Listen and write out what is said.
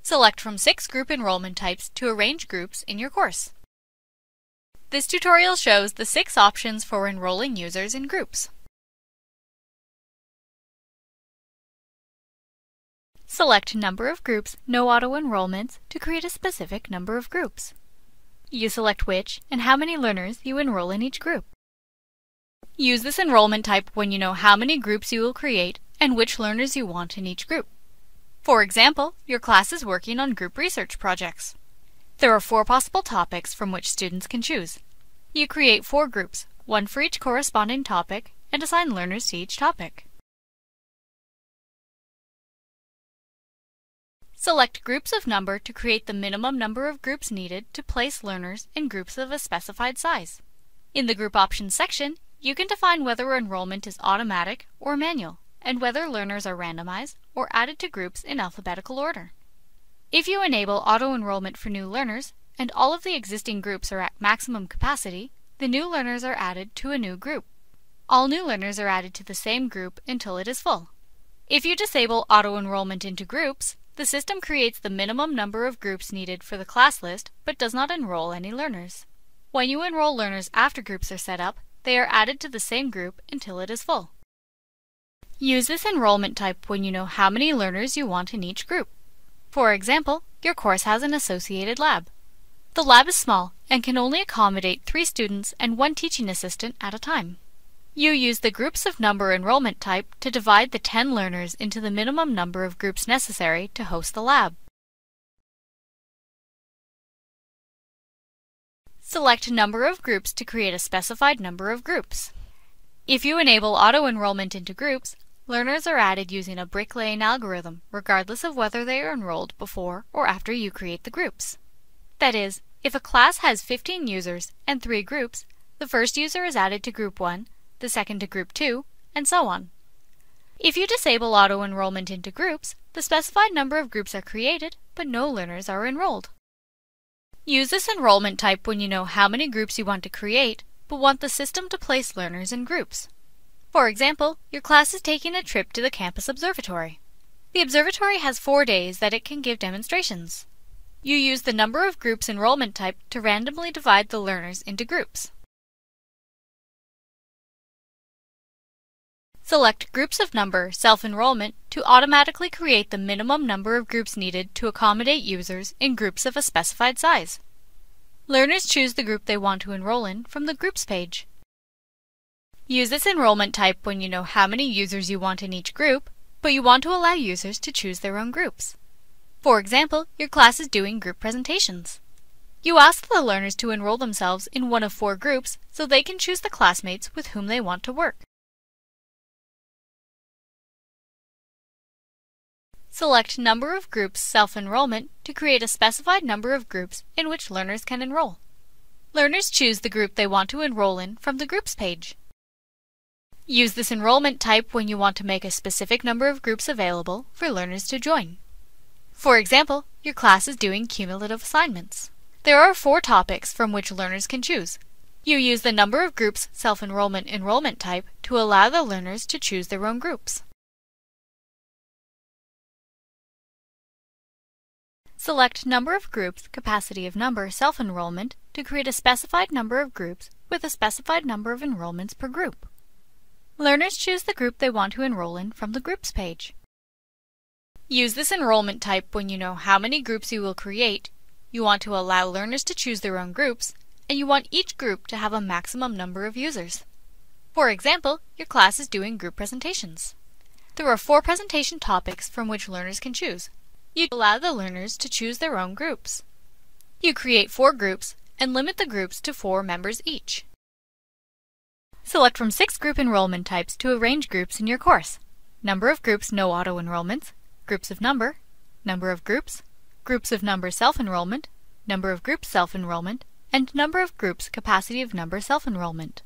Select from 6 group enrollment types to arrange groups in your course. This tutorial shows the 6 options for enrolling users in groups. Select Number of Groups, No Auto-Enrollments to create a specific number of groups. You select which and how many learners you enroll in each group. Use this enrollment type when you know how many groups you will create and which learners you want in each group. For example, your class is working on group research projects. There are 4 possible topics from which students can choose. You create 4 groups, 1 for each corresponding topic, and assign learners to each topic. Select Groups of Number to create the minimum number of groups needed to place learners in groups of a specified size. In the Group Options section, you can define whether enrollment is automatic or manual, and whether learners are randomized or added to groups in alphabetical order. If you enable auto-enrollment for new learners, and all of the existing groups are at maximum capacity, the new learners are added to a new group. All new learners are added to the same group until it is full. If you disable auto-enrollment into groups, the system creates the minimum number of groups needed for the class list but does not enroll any learners. When you enroll learners after groups are set up, they are added to the same group until it is full. Use this enrollment type when you know how many learners you want in each group. For example, your course has an associated lab. The lab is small and can only accommodate 3 students and 1 teaching assistant at a time. You use the Groups of Number enrollment type to divide the 10 learners into the minimum number of groups necessary to host the lab. Select Number of Groups to create a specified number of groups. If you enable auto-enrollment into groups, learners are added using a brick-laying algorithm, regardless of whether they are enrolled before or after you create the groups. That is, if a class has 15 users and 3 groups, the first user is added to Group 1, the second to Group 2, and so on. If you disable auto-enrollment into groups, the specified number of groups are created, but no learners are enrolled. Use this enrollment type when you know how many groups you want to create, but want the system to place learners in groups. For example, your class is taking a trip to the campus observatory. The observatory has 4 days that it can give demonstrations. You use the Number of Groups enrollment type to randomly divide the learners into groups. Select Groups of Number Self-Enrollment to automatically create the minimum number of groups needed to accommodate users in groups of a specified size. Learners choose the group they want to enroll in from the Groups page. Use this enrollment type when you know how many users you want in each group, but you want to allow users to choose their own groups. For example, your class is doing group presentations. You ask the learners to enroll themselves in one of 4 groups so they can choose the classmates with whom they want to work. Select Number of Groups Self-Enrollment to create a specified number of groups in which learners can enroll. Learners choose the group they want to enroll in from the Groups page. Use this enrollment type when you want to make a specific number of groups available for learners to join. For example, your class is doing cumulative assignments. There are 4 topics from which learners can choose. You use the Number of Groups Self-Enrollment enrollment type to allow the learners to choose their own groups. Select Number of Groups Capacity of Number Self-Enrollment to create a specified number of groups with a specified number of enrollments per group. Learners choose the group they want to enroll in from the Groups page. Use this enrollment type when you know how many groups you will create, you want to allow learners to choose their own groups, and you want each group to have a maximum number of users. For example, your class is doing group presentations. There are 4 presentation topics from which learners can choose. You allow the learners to choose their own groups. You create 4 groups and limit the groups to 4 members each. Select from 6 group enrollment types to arrange groups in your course. Number of Groups No Auto-Enrollments, Groups of Number, Number of Groups, Groups of Number Self-Enrollment, Number of Groups Self-Enrollment, and Number of Groups Capacity of Number Self-Enrollment.